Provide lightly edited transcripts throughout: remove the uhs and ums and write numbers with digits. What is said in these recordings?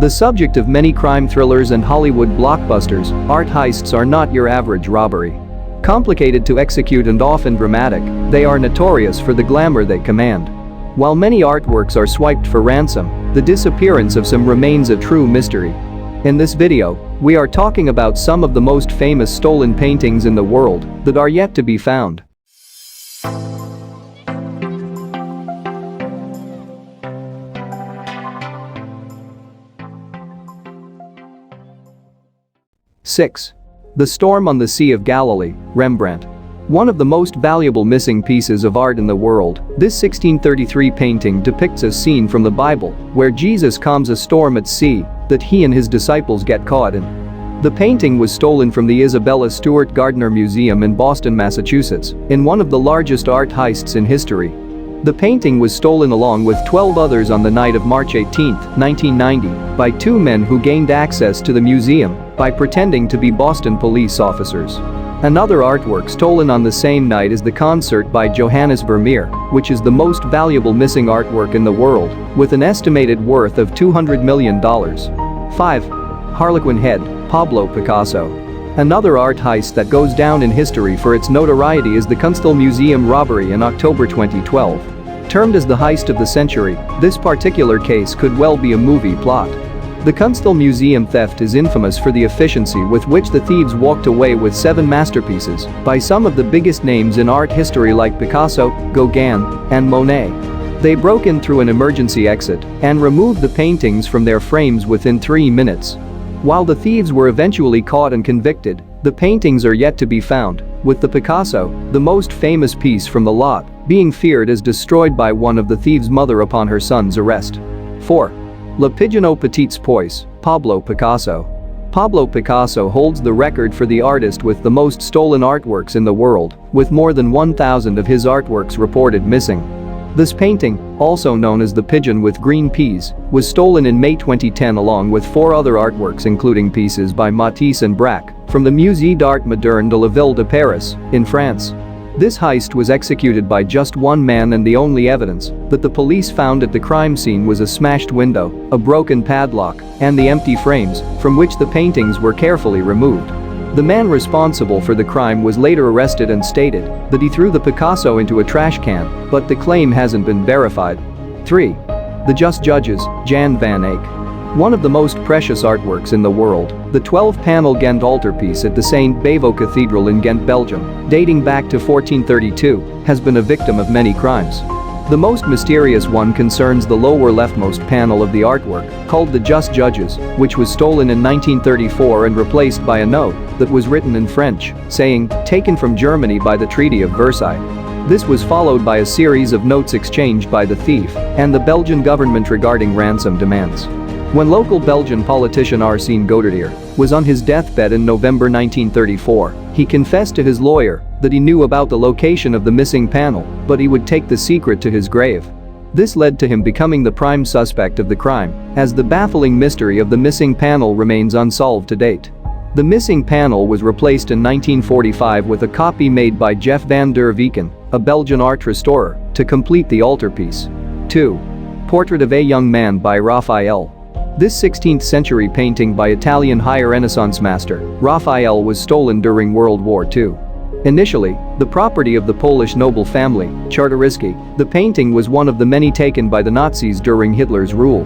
The subject of many crime thrillers and Hollywood blockbusters, art heists are not your average robbery. Complicated to execute and often dramatic, they are notorious for the glamour they command. While many artworks are swiped for ransom, the disappearance of some remains a true mystery. In this video, we are talking about some of the most famous stolen paintings in the world that are yet to be found. Six. The Storm on the Sea of Galilee, Rembrandt. One of the most valuable missing pieces of art in the world, this 1633 painting depicts a scene from the Bible where Jesus calms a storm at sea that he and his disciples get caught in. The painting was stolen from the Isabella Stewart Gardner Museum in Boston, Massachusetts, in one of the largest art heists in history. The painting was stolen along with 12 others on the night of March 18, 1990, by two men who gained access to the museum by pretending to be Boston police officers. Another artwork stolen on the same night is the concert by Johannes Vermeer, which is the most valuable missing artwork in the world, with an estimated worth of $200 million. 5. Harlequin Head, Pablo Picasso. Another art heist that goes down in history for its notoriety is the Kunsthal Museum robbery in October 2012. Termed as the heist of the century, this particular case could well be a movie plot. The Kunsthal Museum theft is infamous for the efficiency with which the thieves walked away with 7 masterpieces by some of the biggest names in art history like Picasso, Gauguin, and Monet. They broke in through an emergency exit and removed the paintings from their frames within 3 minutes. While the thieves were eventually caught and convicted, the paintings are yet to be found, with the Picasso, the most famous piece from the lot, being feared as destroyed by one of the thieves' mother upon her son's arrest. 4. Le Pigeon aux Petits Pois, Pablo Picasso. Pablo Picasso holds the record for the artist with the most stolen artworks in the world, with more than 1,000 of his artworks reported missing. This painting, also known as the Pigeon with Green Peas, was stolen in May 2010 along with 4 other artworks including pieces by Matisse and Braque from the Musée d'Art Moderne de la Ville de Paris, in France. This heist was executed by just one man, and the only evidence that the police found at the crime scene was a smashed window, a broken padlock, and the empty frames from which the paintings were carefully removed. The man responsible for the crime was later arrested and stated that he threw the Picasso into a trash can, but the claim hasn't been verified. 3. The Just Judges, Jan van Eyck. One of the most precious artworks in the world, the 12-panel Ghent altarpiece at the St. Bavo Cathedral in Ghent, Belgium, dating back to 1432, has been a victim of many crimes. The most mysterious one concerns the lower leftmost panel of the artwork, called the Just Judges, which was stolen in 1934 and replaced by a note that was written in French, saying, "Taken from Germany by the Treaty of Versailles." This was followed by a series of notes exchanged by the thief and the Belgian government regarding ransom demands. When local Belgian politician Arsène Godardierre was on his deathbed in November 1934, he confessed to his lawyer that he knew about the location of the missing panel, but he would take the secret to his grave. This led to him becoming the prime suspect of the crime, as the baffling mystery of the missing panel remains unsolved to date. The missing panel was replaced in 1945 with a copy made by Jeff van der Weken, a Belgian art restorer, to complete the altarpiece. 2. Portrait of a Young Man by Raphael. This 16th century painting by Italian high Renaissance master Raphael was stolen during World War II. Initially, the property of the Polish noble family, Czartoryski, the painting was one of the many taken by the Nazis during Hitler's rule.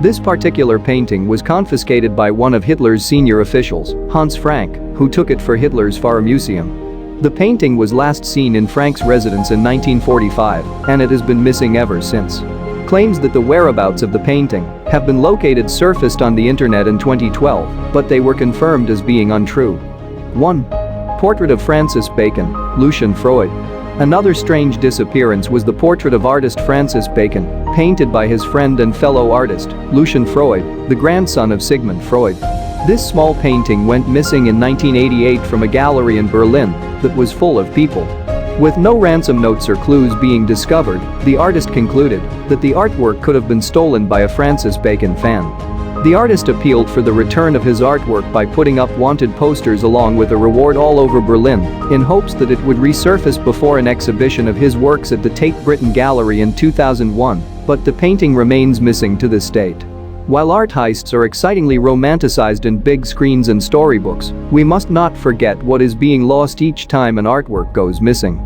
This particular painting was confiscated by one of Hitler's senior officials, Hans Frank, who took it for Hitler's Far Museum. The painting was last seen in Frank's residence in 1945, and it has been missing ever since. Claims that the whereabouts of the painting have been located surfaced on the internet in 2012, but they were confirmed as being untrue. 1. Portrait of Francis Bacon, Lucian Freud. Another strange disappearance was the portrait of artist Francis Bacon, painted by his friend and fellow artist, Lucian Freud, the grandson of Sigmund Freud. This small painting went missing in 1988 from a gallery in Berlin that was full of people. With no ransom notes or clues being discovered, the artist concluded that the artwork could have been stolen by a Francis Bacon fan. The artist appealed for the return of his artwork by putting up wanted posters along with a reward all over Berlin, in hopes that it would resurface before an exhibition of his works at the Tate Britain Gallery in 2001, but the painting remains missing to this date. While art heists are excitingly romanticized in big screens and storybooks, we must not forget what is being lost each time an artwork goes missing.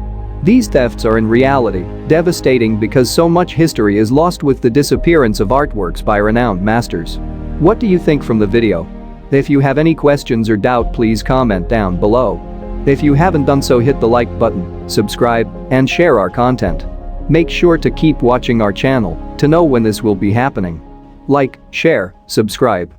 These thefts are in reality devastating because so much history is lost with the disappearance of artworks by renowned masters. What do you think from the video? If you have any questions or doubt, please comment down below. If you haven't done so, hit the like button, subscribe, and share our content. Make sure to keep watching our channel to know when this will be happening. Like, share, subscribe.